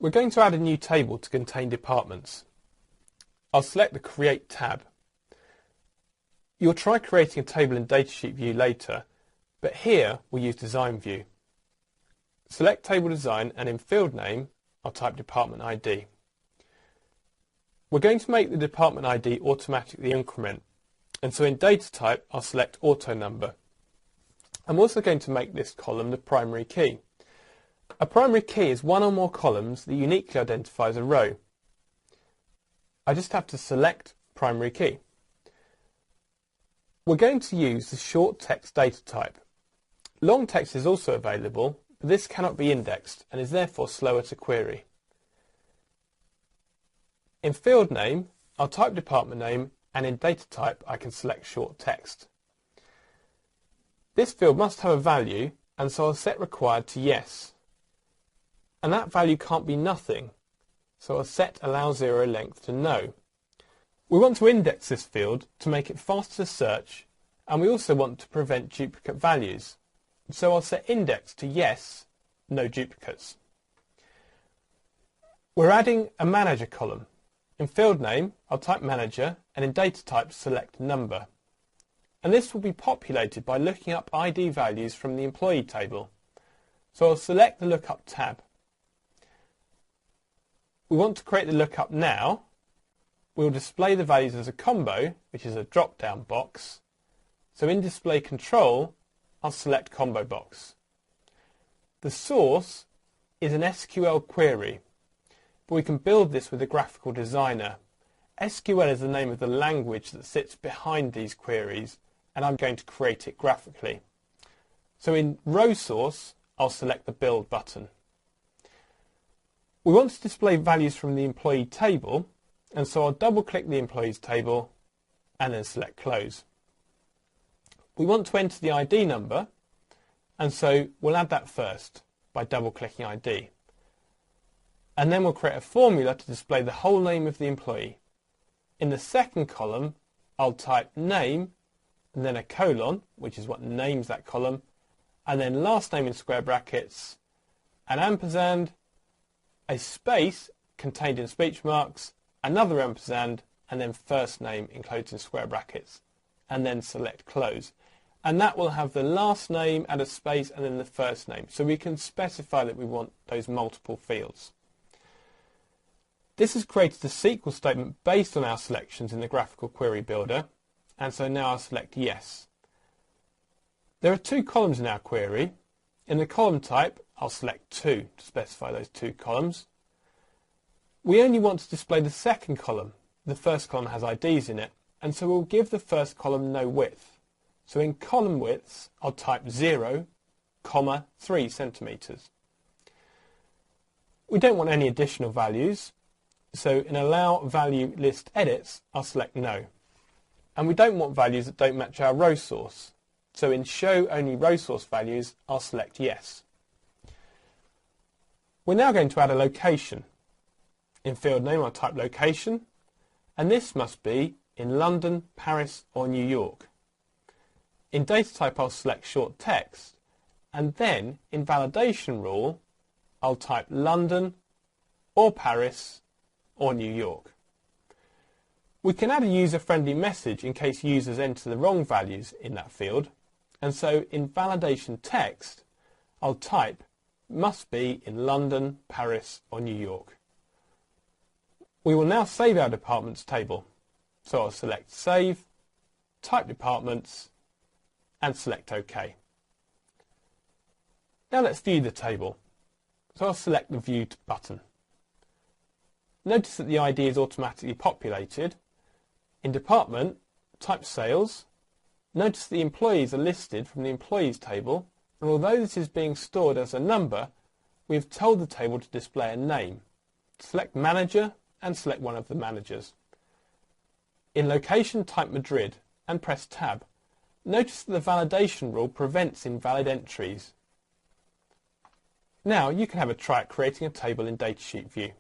We're going to add a new table to contain departments. I'll select the Create tab. You'll try creating a table in Datasheet View later, but here we'll use Design View. Select Table Design and in Field Name I'll type Department ID. We're going to make the Department ID automatically increment, and so in Data Type I'll select Auto Number. I'm also going to make this column the primary key. A primary key is one or more columns that uniquely identifies a row. I just have to select primary key. We're going to use the short text data type. Long text is also available, but this cannot be indexed and is therefore slower to query. In field name, I'll type department name, and in data type I can select short text. This field must have a value, and so I'll set required to yes. And that value can't be nothing, so I'll set allow zero length to no. We want to index this field to make it faster to search, and we also want to prevent duplicate values. So I'll set index to yes, no duplicates. We're adding a manager column. In field name, I'll type manager, and in data type select number. And this will be populated by looking up ID values from the employee table. So I'll select the Lookup tab. We want to create the lookup now. We'll display the values as a combo, which is a drop-down box. So in Display Control, I'll select Combo Box. The source is an SQL query, but we can build this with a graphical designer. SQL is the name of the language that sits behind these queries, and I'm going to create it graphically. So in Row Source, I'll select the Build button. We want to display values from the employee table, and so I'll double-click the employees table and then select Close. We want to enter the ID number, and so we'll add that first by double-clicking ID. And then we'll create a formula to display the whole name of the employee. In the second column, I'll type name, and then a colon, which is what names that column, and then last name in square brackets, an ampersand, a space contained in speech marks, another ampersand, and then first name enclosed in square brackets, and then select Close. And that will have the last name and a space and then the first name. So we can specify that we want those multiple fields. This has created a SQL statement based on our selections in the Graphical Query Builder, and so now I'll select Yes. There are two columns in our query. In the column type, I'll select 2 to specify those 2 columns. We only want to display the second column. The first column has IDs in it, and so we'll give the first column no width. So in column widths, I'll type 0, 3 centimetres. We don't want any additional values, so in Allow Value List Edits, I'll select No. And we don't want values that don't match our row source. So in Show Only Row Source Values, I'll select Yes. We're now going to add a location. In field name, I'll type location, and this must be in London, Paris, or New York. In data type, I'll select short text, and then in validation rule, I'll type London, or Paris, or New York. We can add a user-friendly message in case users enter the wrong values in that field, and so in validation text, I'll type must be in London, Paris, or New York. We will now save our departments table. So I'll select Save, type Departments, and select OK. Now let's view the table. So I'll select the View button. Notice that the ID is automatically populated. In Department, type Sales. Notice the employees are listed from the Employees table, and although this is being stored as a number, we have told the table to display a name. Select Manager and select one of the managers. In Location, type Madrid and press Tab. Notice that the validation rule prevents invalid entries. Now you can have a try at creating a table in Datasheet View.